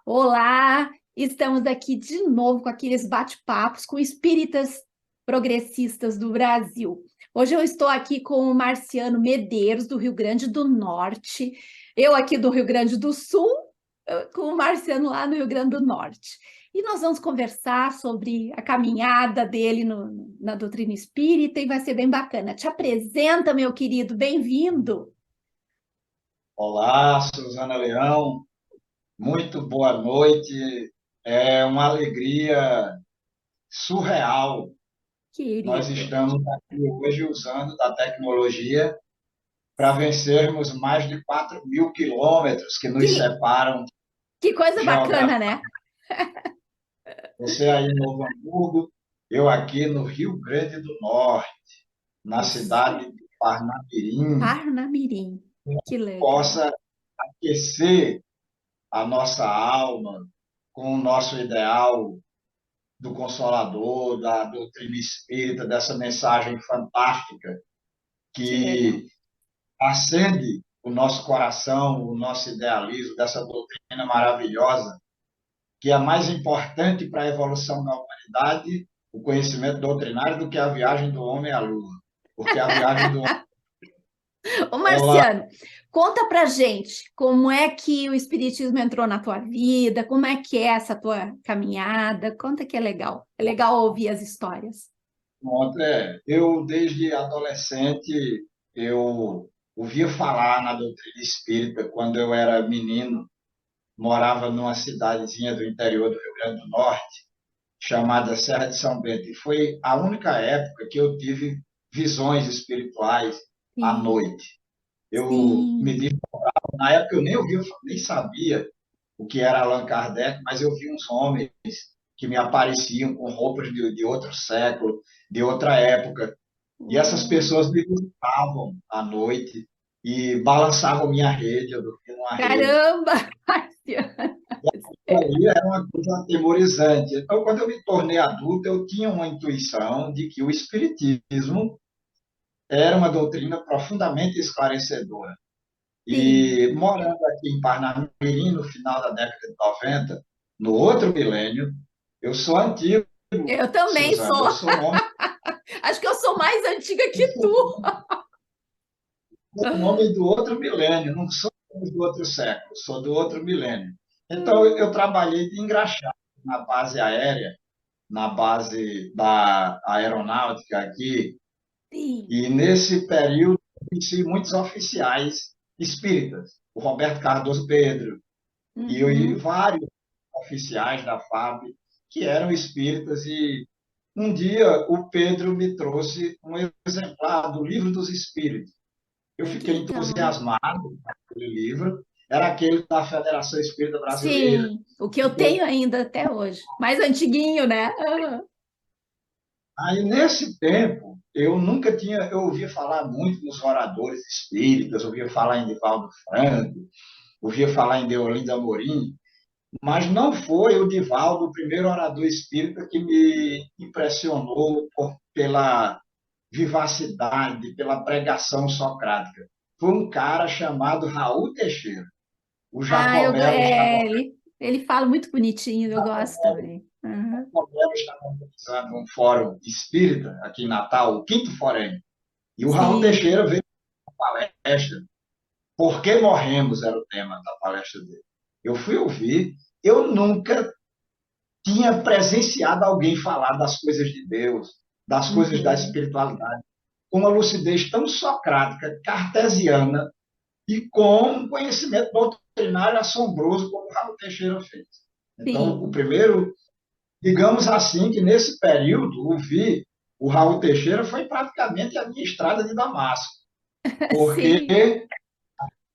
Olá, estamos aqui de novo com aqueles bate-papos com espíritas progressistas do Brasil. Hoje eu estou aqui com o Marciano Medeiros, do Rio Grande do Norte, eu aqui do Rio Grande do Sul, com o Marciano lá no Rio Grande do Norte. E nós vamos conversar sobre a caminhada dele na doutrina espírita e vai ser bem bacana. Te apresenta, meu querido, bem-vindo. Olá, Suzana Leão, muito boa noite. É uma alegria surreal. Nós Querido, estamos aqui hoje usando da tecnologia para vencermos mais de 4.000 quilômetros que nos que, separam que coisa bacana, geograficamente. né? Você aí em Novo Hamburgo, eu aqui no Rio Grande do Norte, na Isso. cidade de Parnamirim, Parnamirim. Que legal. possa aquecer a nossa alma com o nosso ideal do Consolador, da doutrina espírita, dessa mensagem fantástica Que legal. que acende o nosso coração, o nosso idealismo, dessa doutrina maravilhosa, que é mais importante para a evolução da humanidade, o conhecimento doutrinário, do que a viagem do homem à Lua. Porque a viagem do homem, Ô, ela, Marciano, conta pra gente como é que o Espiritismo entrou na tua vida, como é que é essa tua caminhada. Conta que é legal. É legal ouvir as histórias. eu desde adolescente, eu ouvia falar na doutrina espírita quando eu era menino, morava numa cidadezinha do interior do Rio Grande do Norte, chamada Serra de São Bento. E foi a única época que eu tive visões espirituais à Sim, noite. Eu me sim. disse, na época eu nem ouvia, nem sabia o que era Allan Kardec, mas eu vi uns homens que me apareciam com roupas de outro século, de outra época. E essas Oh, pessoas me visitavam à noite e balançavam minha rede, eu dormia numa rede. caramba, Marciano. Ali era uma coisa atemorizante. Então, quando eu me tornei adulto, eu tinha uma intuição de que o Espiritismo era uma doutrina profundamente esclarecedora. Sim, E morando aqui em Parnamirim, no final da década de 90, no outro milênio, eu sou antigo, eu também Suzana, eu sou. sou um homem, Acho que eu sou mais antiga eu que tu. sou um homem do outro milênio, não sou do outro século, sou do outro milênio. Então, eu trabalhei de engraxate na base aérea, na base da aeronáutica aqui, Sim. e nesse período conheci muitos oficiais espíritas, o Roberto Cardoso Pedro e Uhum. vários oficiais da FAB que eram espíritas, e um dia o Pedro me trouxe um exemplar do Livro dos Espíritos. Eu Ai, que fiquei legal. entusiasmado com aquele livro, era aquele da Federação Espírita Brasileira. Sim, o que eu tenho ainda até hoje. Mais antiguinho, né? Aham. Aí, nesse tempo, eu nunca tinha, eu ouvia falar muito nos oradores espíritas, ouvia falar em Divaldo Franco, ouvia falar em Deolinda Amorim, mas não foi o Divaldo o primeiro orador espírita que me impressionou pela vivacidade, pela pregação socrática. Foi um cara chamado Raul Teixeira. O Ah, Jacomelo estava, ele fala muito bonitinho, eu gosto também. Aham. Jacomelo estava organizando um fórum espírita aqui em Natal, o Quinto Forém. E o Raul Sim. Teixeira veio para a palestra. Por que morremos era o tema da palestra dele. Eu fui ouvir, eu nunca tinha presenciado alguém falar das coisas de Deus, das coisas da Uhum. espiritualidade, com uma lucidez tão socrática, cartesiana e com um conhecimento doutrinário assombroso, como o Raul Teixeira fez. Então, o Sim. primeiro, digamos assim, que nesse período, ouvir o Raul Teixeira foi praticamente a minha estrada de Damasco, porque Sim.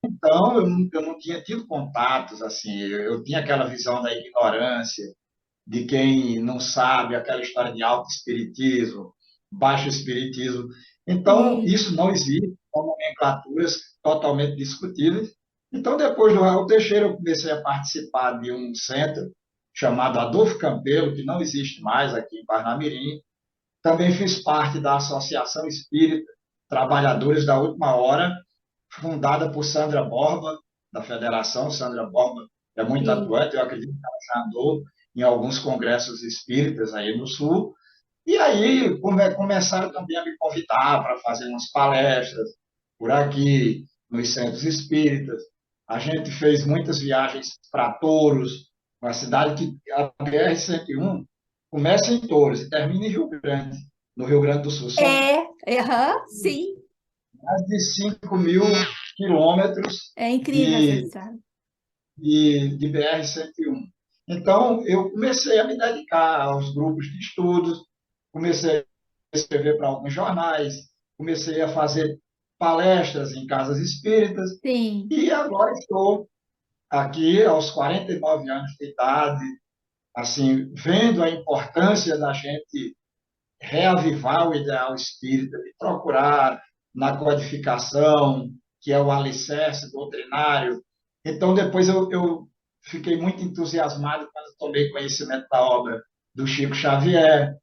então eu não tinha tido contatos assim, eu tinha aquela visão da ignorância, de quem não sabe, aquela história de alto espiritismo, baixo espiritismo. Então, Sim. isso não existe, são nomenclaturas totalmente discutíveis. Então, depois do Raul Teixeira, eu comecei a participar de um centro chamado Adolfo Campelo, que não existe mais aqui em Parnamirim. Também fiz parte da Associação Espírita Trabalhadores da Última Hora, fundada por Sandra Borba, da Federação Sandra Borba. é muito sim, atuante, eu acredito que ela já andou em alguns congressos espíritas aí no Sul, e aí começaram também a me convidar para fazer umas palestras por aqui, nos centros espíritas. A gente fez muitas viagens para Touros, uma cidade que a BR-101 começa em Touros e termina em Rio Grande, no Rio Grande do Sul. São aham, sim, mais de 5.000 quilômetros é incrível essa de, estrada. de BR-101. Então, eu comecei a me dedicar aos grupos de estudos, comecei a escrever para alguns jornais, comecei a fazer palestras em casas espíritas, Sim, e agora estou aqui aos 49 anos de idade, assim, vendo a importância da gente reavivar o ideal espírita, de procurar na codificação, que é o alicerce doutrinário. Então, depois eu fiquei muito entusiasmado quando tomei conhecimento da obra do Chico Xavier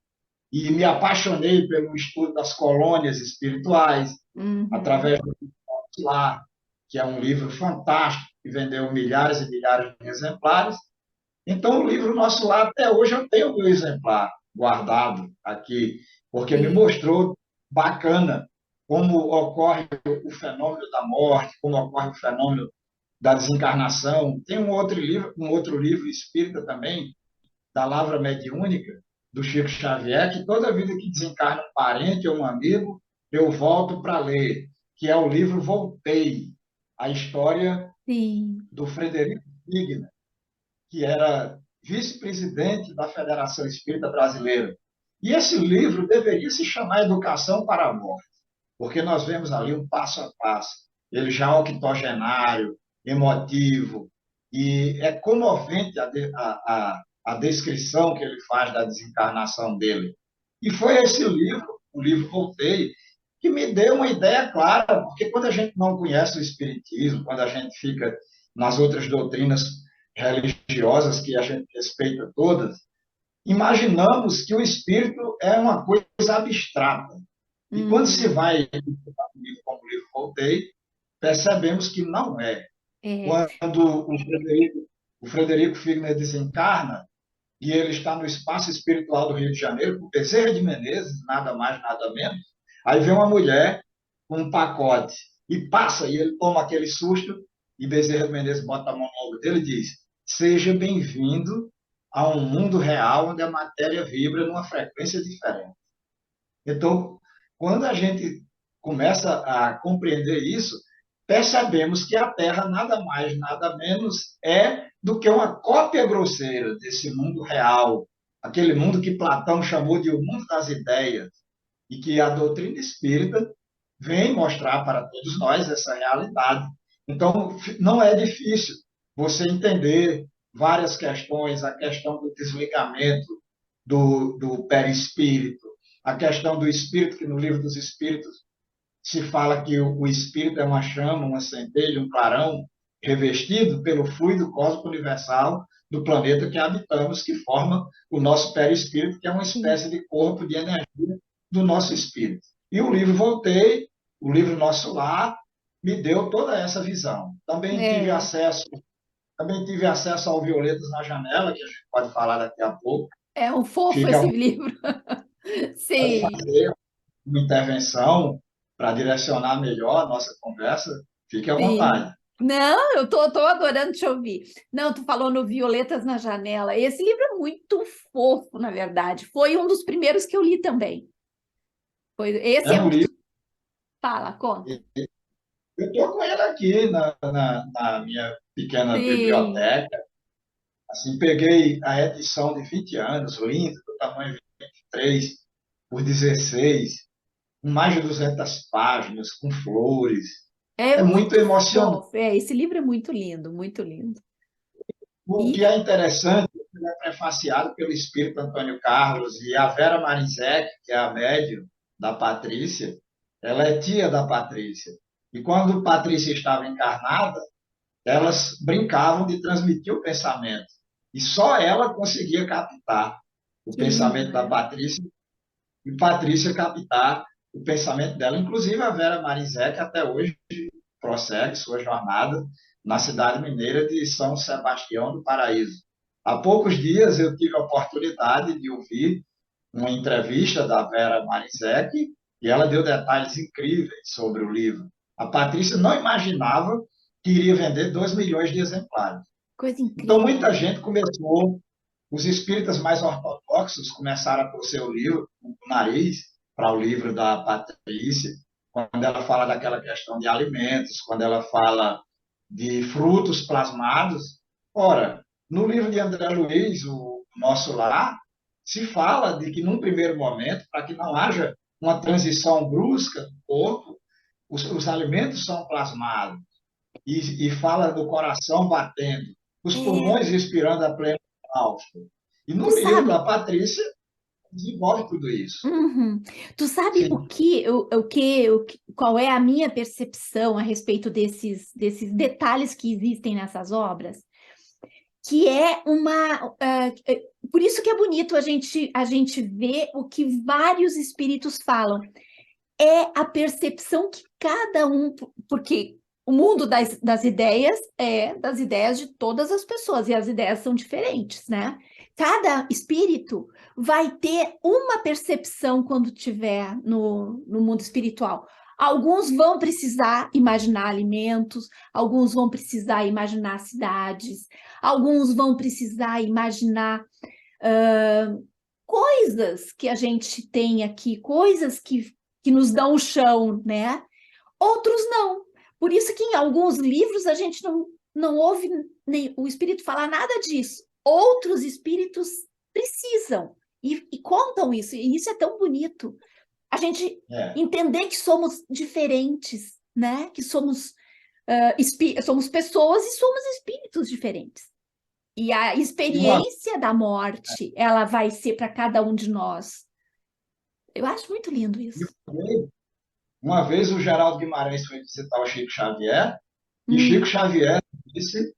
e me apaixonei pelo estudo das colônias espirituais, uhum, através do Lá, que é um livro fantástico, que vendeu milhares e milhares de exemplares. Então, o livro Nosso Lar, até hoje, eu tenho o meu exemplar guardado aqui, porque me sim, mostrou bacana como ocorre o fenômeno da morte, como ocorre o fenômeno da desencarnação. Tem um outro livro espírita também, da Lavra Mediúnica, do Chico Xavier, que toda vida que desencarna um parente ou um amigo, eu volto para ler, que é o livro Voltei, a história sim, do Frederico Wigner, que era vice-presidente da Federação Espírita Brasileira. E esse livro deveria se chamar Educação para a Morte, porque nós vemos ali um passo a passo, ele já octogenário, emotivo, e é comovente a descrição que ele faz da desencarnação dele. E foi esse livro, o livro Voltei, que me deu uma ideia clara, porque quando a gente não conhece o Espiritismo, quando a gente fica nas outras doutrinas religiosas que a gente respeita todas, imaginamos que o espírito é uma coisa abstrata. E quando se uhum, vai um livro como o livro Voltei, percebemos que não é. é, Quando o Frederico Figner desencarna, e ele está no espaço espiritual do Rio de Janeiro, com Bezerra de Menezes, nada mais, nada menos, aí vem uma mulher com um pacote e passa, e ele toma aquele susto, e Bezerra de Menezes bota a mão no ombro dele e diz: seja bem-vindo a um mundo real onde a matéria vibra numa frequência diferente. Então, quando a gente começa a compreender isso, percebemos que a Terra nada mais, nada menos é do que uma cópia grosseira desse mundo real, aquele mundo que Platão chamou de o mundo das ideias, e que a doutrina espírita vem mostrar para todos nós essa realidade. Então, não é difícil você entender várias questões, a questão do desligamento do perispírito, a questão do espírito, que no livro dos espíritos se fala que o espírito é uma chama, uma centelha, um clarão revestido pelo fluido cósmico universal do planeta que habitamos, que forma o nosso perispírito, que é uma sim, espécie de corpo de energia do nosso espírito. E o livro Voltei, o livro Nosso Lar, me deu toda essa visão. é, Também tive acesso ao Violetas na Janela, que a gente pode falar daqui a pouco. é um fofo Fica esse livro, sim, uma intervenção para direcionar melhor a nossa conversa, fique à sim. vontade. Não, tô adorando te ouvir. Não, tu falou no Violetas na Janela. Esse livro é muito fofo, na verdade. Foi um dos primeiros que eu li também. Esse É é um um dos. livro, Fala, conta. eu estou com ele aqui na minha pequena Sim. biblioteca. Assim, peguei a edição de 20 anos, lindo, do tamanho 23 por 16, com mais de 200 páginas, com flores. É É muito muito emocionante. fofo. É, esse livro é muito lindo, muito lindo. O E que é interessante, ele é prefaciado pelo espírito Antônio Carlos e a Vera Marizek, que é a médium da Patrícia, ela é tia da Patrícia. E quando Patrícia estava encarnada, elas brincavam de transmitir o pensamento. E só ela conseguia captar o que lindo, pensamento da né? Patrícia e Patrícia captar o pensamento dela. Inclusive a Vera Marizek até hoje prossegue sua jornada na cidade mineira de São Sebastião do Paraíso. Há poucos dias eu tive a oportunidade de ouvir uma entrevista da Vera Marizek e ela deu detalhes incríveis sobre o livro. A Patrícia não imaginava que iria vender 2 milhões de exemplares. Coisa Então, incrível. muita gente começou, os espíritas mais ortodoxos começaram a torcer o livro, o nariz, para o livro da Patrícia, quando ela fala daquela questão de alimentos, quando ela fala de frutos plasmados. Ora, no livro de André Luiz, o Nosso Lar, se fala de que, num primeiro momento, para que não haja uma transição brusca do corpo, os alimentos são plasmados e fala do coração batendo, os É, pulmões respirando a pleno alto. E tu no livro, sabe, a Patrícia desenvolve tudo isso. uhum. Tu sabe Sim, qual é a minha percepção a respeito desses detalhes que existem nessas obras? Que é por isso que é bonito a gente ver o que vários espíritos falam. É a percepção que cada um, porque o mundo das ideias é das ideias de todas as pessoas, e as ideias são diferentes, né? Cada espírito vai ter uma percepção quando tiver no mundo espiritual. Alguns vão precisar imaginar alimentos, alguns vão precisar imaginar cidades, alguns vão precisar imaginar coisas que a gente tem aqui, coisas que nos dão o chão, né? Outros não. Por isso que em alguns livros a gente não ouve nem o espírito falar nada disso. Outros espíritos precisam e contam isso, e isso é tão bonito. A gente é. entender que somos diferentes, né? Que somos pessoas e somos espíritos diferentes. E a E uma, experiência da morte, ela vai ser para cada um de nós. Eu acho muito lindo e isso. uma vez o Geraldo Guimarães foi visitar o Chico Xavier, e Chico Hum, Xavier disse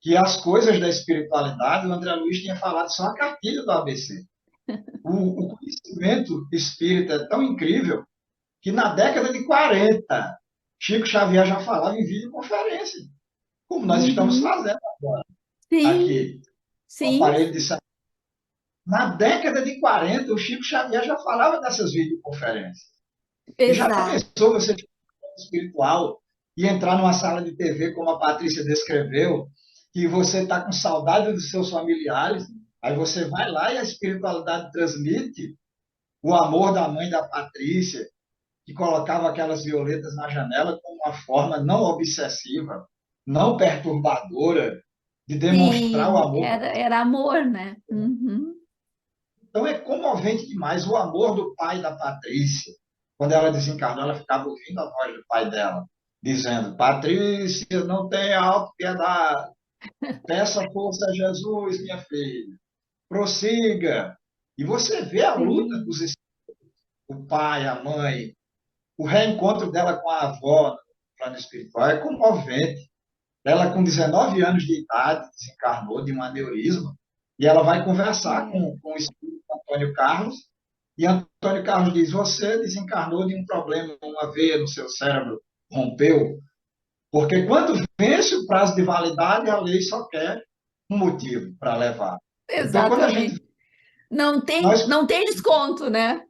que as coisas da espiritualidade, o André Luiz tinha falado só a cartilha do ABC. O conhecimento espírita é tão incrível que na década de 40, Chico Xavier já falava em videoconferência, como nós estamos uhum. fazendo Sim, aqui, o sim, aparelho de saúde. Na década de 40, o Chico Xavier já falava dessas videoconferências. E já exato. pensou você ter um espiritual e entrar numa sala de TV, como a Patrícia descreveu, que você está com saudade dos seus familiares, aí você vai lá e a espiritualidade transmite o amor da mãe da Patrícia, que colocava aquelas violetas na janela como uma forma não obsessiva, não perturbadora de demonstrar o Sim, amor. era amor, né? Uhum. Então é comovente demais o amor do pai da Patrícia. Quando ela desencarnou, ela ficava ouvindo a voz do pai dela, dizendo: Patrícia, não tenha autopiedade, peça força a Jesus, minha filha, prossiga. E você vê a luta Sim, dos o pai, a mãe, o reencontro dela com a avó no plano espiritual é comovente. Ela, com 19 anos de idade, desencarnou de um aneurisma e ela vai conversar é. com o espírito Antônio Carlos. E Antônio Carlos diz: Você desencarnou de um problema, uma veia no seu cérebro rompeu. Porque quando vence o prazo de validade, a lei só quer um motivo para levar. Então, quando a gente. Exatamente. Não tem, Nós, não tem desconto, né?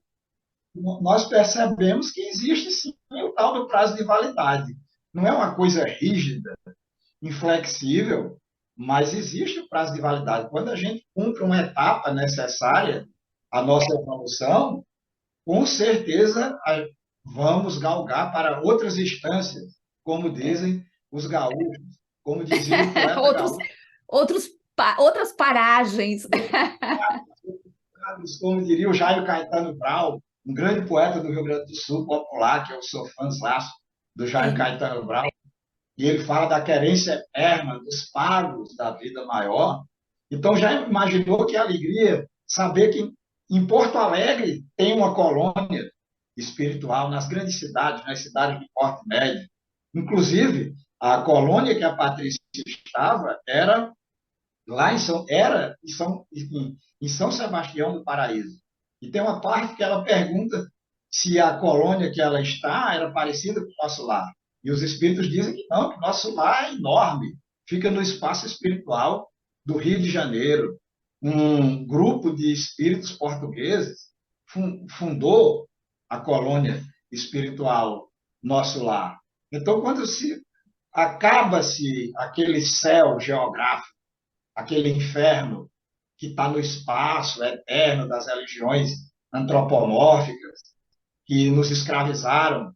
nós percebemos que existe sim o tal do prazo de validade. Não é uma coisa rígida, inflexível, mas existe o prazo de validade. Quando a gente cumpre uma etapa necessária à nossa evolução, com certeza vamos galgar para outras instâncias, como É. dizem os gaúchos, como dizia o poeta Outros, gaúcho, outras paragens. como diria o Jairo Caetano Brau, um grande poeta do Rio Grande do Sul, popular, que eu sou fãzaço do Jairo Sim. Caetano Brau, e ele fala da querência eterna, dos pagos da vida maior. Então, já imaginou que alegria saber que em Porto Alegre tem uma colônia espiritual, nas grandes cidades, nas cidades de porte médio. Inclusive, a colônia que a Patrícia estava era lá em São Sebastião do Paraíso. E tem uma parte que ela pergunta se a colônia que ela está era parecida com o nosso lar. E os espíritos dizem que não, que o nosso lar é enorme, fica no espaço espiritual do Rio de Janeiro. Um grupo de espíritos portugueses fundou a colônia espiritual Nosso Lar. Então, quando se acaba-se aquele céu geográfico, aquele inferno que está no espaço eterno das religiões antropomórficas que nos escravizaram,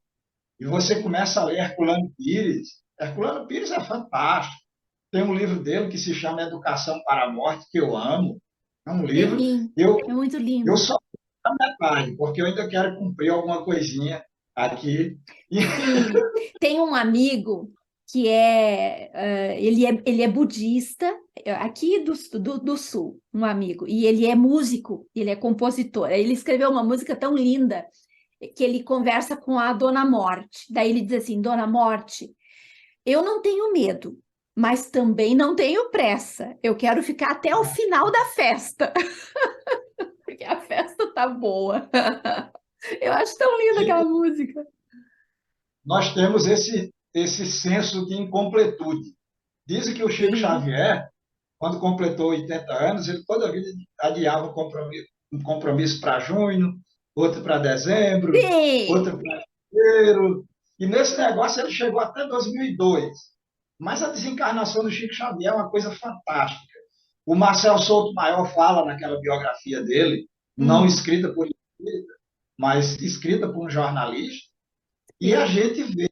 e você começa a ler Herculano Pires. Herculano Pires é fantástico. Tem um livro dele que se chama Educação para a Morte, que eu amo. É um livro. Sim, Eu, é muito eu lindo. só a metade, porque eu ainda quero cumprir alguma coisinha aqui. E Sim, tem um amigo que ele é budista, aqui do sul, um amigo, e ele é músico, ele é compositor. Ele escreveu uma música tão linda que ele conversa com a Dona Morte. Daí ele diz assim: Dona Morte, eu não tenho medo, mas também não tenho pressa. Eu quero ficar até o final da festa, porque a festa tá boa. Eu acho tão linda aquela música. nós temos esse senso de incompletude. Dizem que o Chico Sim, Xavier, quando completou 80 anos, ele toda a vida adiava um compromisso para junho, outro para dezembro, sim. outro para janeiro. E nesse negócio ele chegou até 2002. Mas a desencarnação do Chico Xavier é uma coisa fantástica. O Marcel Souto Maior fala naquela biografia dele, não Hum, escrita por ele, mas escrita por um jornalista, e a sim. gente vê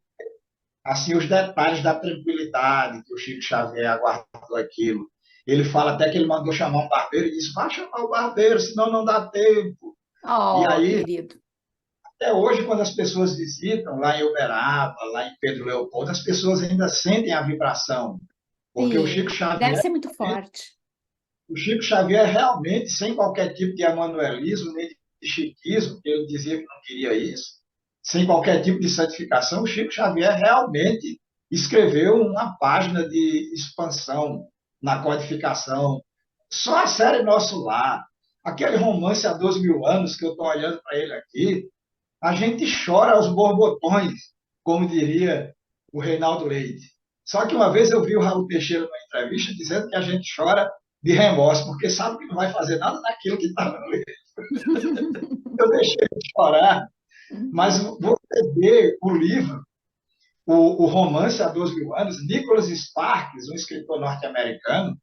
assim os detalhes da tranquilidade que o Chico Xavier aguardou aquilo. Ele fala até que ele mandou chamar um barbeiro e disse: vai chamar o barbeiro, senão não dá tempo. E Oh, aí, querido. até hoje, quando as pessoas visitam lá em Uberaba, lá em Pedro Leopoldo, as pessoas ainda sentem a vibração, porque Sim, deve ser muito forte. O Chico Xavier realmente, sem qualquer tipo de amanuelismo, nem de chiquismo, que ele dizia que não queria isso, sem qualquer tipo de santificação, o Chico Xavier realmente escreveu uma página de expansão na codificação. Só a série Nosso Lar, aquele romance há 2.000 anos que eu estou olhando para ele aqui, a gente chora aos borbotões, como diria o Reinaldo Leite. Só que uma vez eu vi o Raul Teixeira numa entrevista dizendo que a gente chora de remorso, porque sabe que não vai fazer nada daquilo que está no livro. Eu deixei de chorar, mas você vê o livro, o romance há 2.000 anos, Nicholas Sparks, um escritor norte-americano,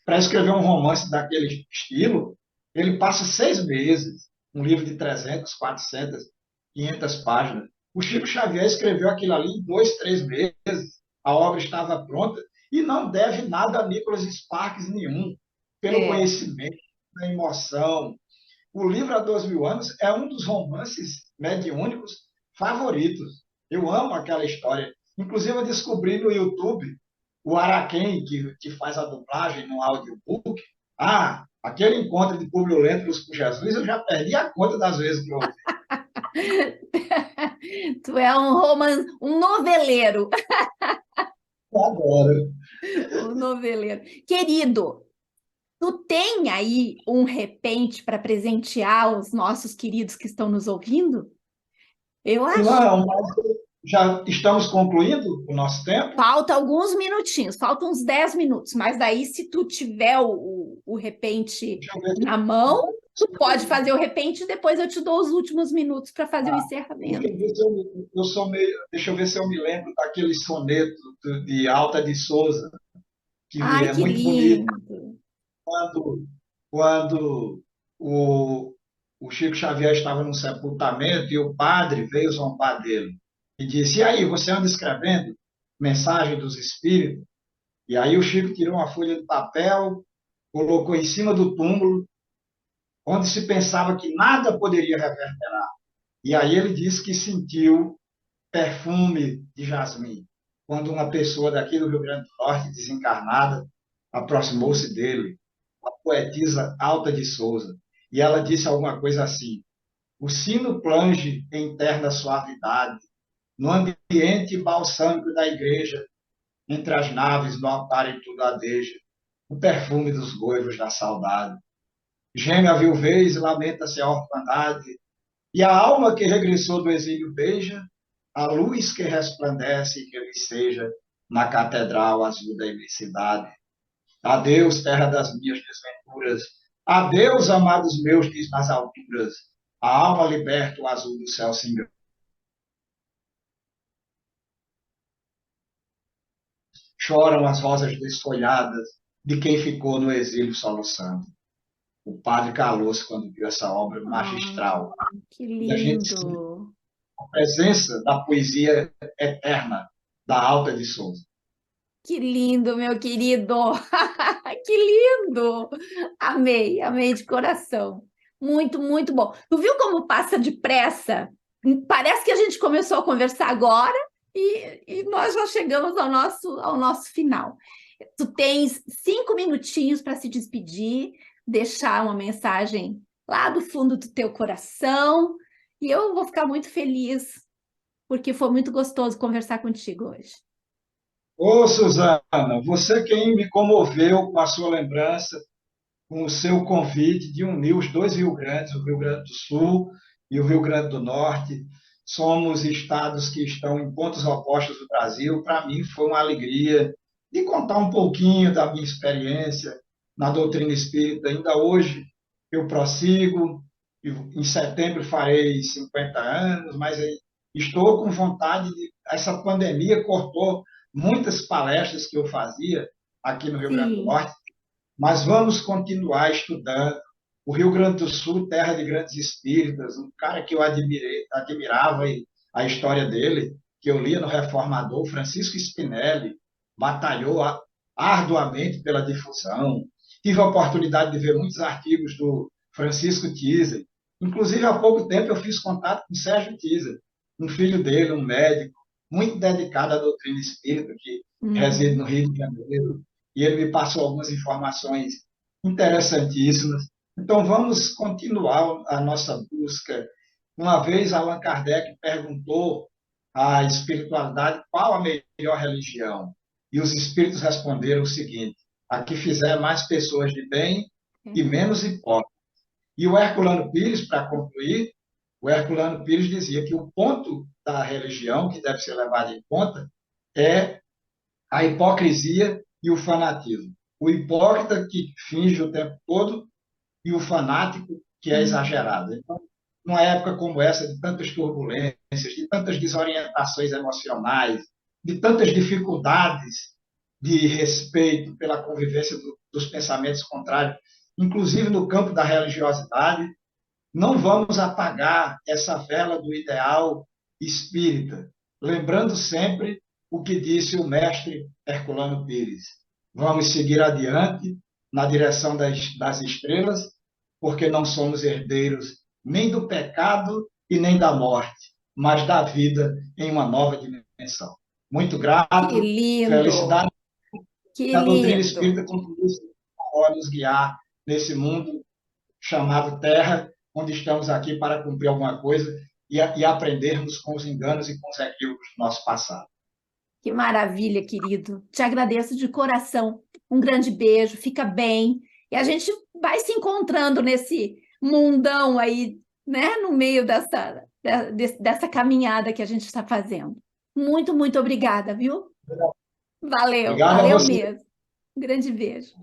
para escrever um romance daquele estilo, ele passa 6 meses, um livro de 300, 400, 500 páginas. O Chico Xavier escreveu aquilo ali em 2, 3 meses. A obra estava pronta e não deve nada a Nicholas Sparks nenhum, pelo É, conhecimento, da emoção. O livro há 2.000 anos é um dos romances mediúnicos favoritos. Eu amo aquela história. Inclusive, eu descobri no YouTube o Araquém, que faz a dublagem no audiobook. Ah, aquele encontro de Públio Lentulus com Jesus, eu já perdi a conta das vezes que eu ouvi. tu é um noveleiro, Agora. um noveleiro. Querido, tu tem aí um repente para presentear os nossos queridos que estão nos ouvindo? Eu acho. Não, mas já estamos concluindo o nosso tempo. Falta alguns minutinhos, faltam uns 10 minutos, mas daí, se tu tiver o repente Deixa eu ver na mão, tu pode fazer o repente e depois eu te dou os últimos minutos para fazer o deixa encerramento. eu ver se eu sou meio, deixa eu ver se eu me lembro daquele soneto de Alta de Souza, que Ai, é que muito bonito. lindo! Quando o, o Chico Xavier estava no sepultamento e o padre veio zombar dele e disse: E aí, você anda escrevendo mensagem dos espíritos? E aí o Chico tirou uma folha de papel, colocou em cima do túmulo, onde se pensava que nada poderia reverberar. E aí ele disse que sentiu perfume de jasmim, quando uma pessoa daqui do Rio Grande do Norte, desencarnada, aproximou-se dele, a poetisa Alta de Souza, e ela disse alguma coisa assim: o sino plange em terna suavidade, no ambiente balsâmico da igreja, entre as naves, no altar e tudo adeja, o perfume dos goivos da saudade. Geme a viuvez e lamenta-se a orfandade, e a alma que regressou do exílio beija a luz que resplandece que lhe seja na catedral azul da imensidade. Adeus, terra das minhas desventuras. Adeus, amados meus, diz nas alturas. A alma liberta o azul do céu se engana. Choram as rosas desfolhadas de quem ficou no exílio soluçando. O padre calou-se quando viu essa obra magistral. Que E a gente sente lindo! a presença da poesia eterna da Alta de Souza. Que lindo, meu querido! Que lindo! Amei, amei de coração. Muito, muito bom. Tu viu como passa depressa? Parece que a gente começou a conversar agora e nós já chegamos ao nosso final. Tu tens 5 minutinhos para se despedir, deixar uma mensagem lá do fundo do teu coração, e eu vou ficar muito feliz, porque foi muito gostoso conversar contigo hoje. Ô, Suzana, você quem me comoveu com a sua lembrança, com o seu convite de unir os dois Rio Grandes, o Rio Grande do Sul e o Rio Grande do Norte. Somos estados que estão em pontos opostos do Brasil. Para mim foi uma alegria de contar um pouquinho da minha experiência na doutrina espírita. Ainda hoje eu prossigo, em setembro farei 50 anos, mas estou com vontade de. Essa pandemia cortou muitas palestras que eu fazia aqui no Rio Grande do Sim. Norte, mas vamos continuar estudando. O Rio Grande do Sul, terra de grandes espíritas, um cara que eu admirava a história dele, que eu lia no Reformador, Francisco Spinelli, batalhou arduamente pela difusão. Tive a oportunidade de ver muitos artigos do Francisco Tiser. Inclusive, há pouco tempo eu fiz contato com o Sérgio Tiser, um filho dele, um médico, muito dedicado à doutrina espírita, que reside Uhum. no Rio de Janeiro, e ele me passou algumas informações interessantíssimas. Então, vamos continuar a nossa busca. Uma vez, Allan Kardec perguntou à espiritualidade qual a melhor religião. E os espíritos responderam o seguinte: a que fizer mais pessoas de bem e É. menos hipócritas. E o Herculano Pires, para concluir, o Herculano Pires dizia que o ponto da religião que deve ser levado em conta é a hipocrisia e o fanatismo. O hipócrita que finge o tempo todo e o fanático que é Uhum. exagerado. Então, numa época como essa, de tantas turbulências, de tantas desorientações emocionais, de tantas dificuldades de respeito pela convivência dos pensamentos contrários, inclusive no campo da religiosidade, não vamos apagar essa vela do ideal espírita, lembrando sempre o que disse o mestre Herculano Pires. Vamos seguir adiante na direção das estrelas, porque não somos herdeiros nem do pecado e nem da morte, mas da vida em uma nova dimensão. Muito Que grato, lindo! felicidade Que que a doutrina lindo! espírita continue a nos guiar nesse mundo chamado Terra, onde estamos aqui para cumprir alguma coisa e aprendermos com os enganos e com os equívocos do nosso passado. Que maravilha, querido. Te agradeço de coração. Um grande beijo, fica bem. E a gente vai se encontrando nesse mundão aí, né, no meio dessa caminhada que a gente está fazendo. Muito, muito obrigada, viu? Valeu, Obrigado a valeu você. mesmo. Um grande beijo.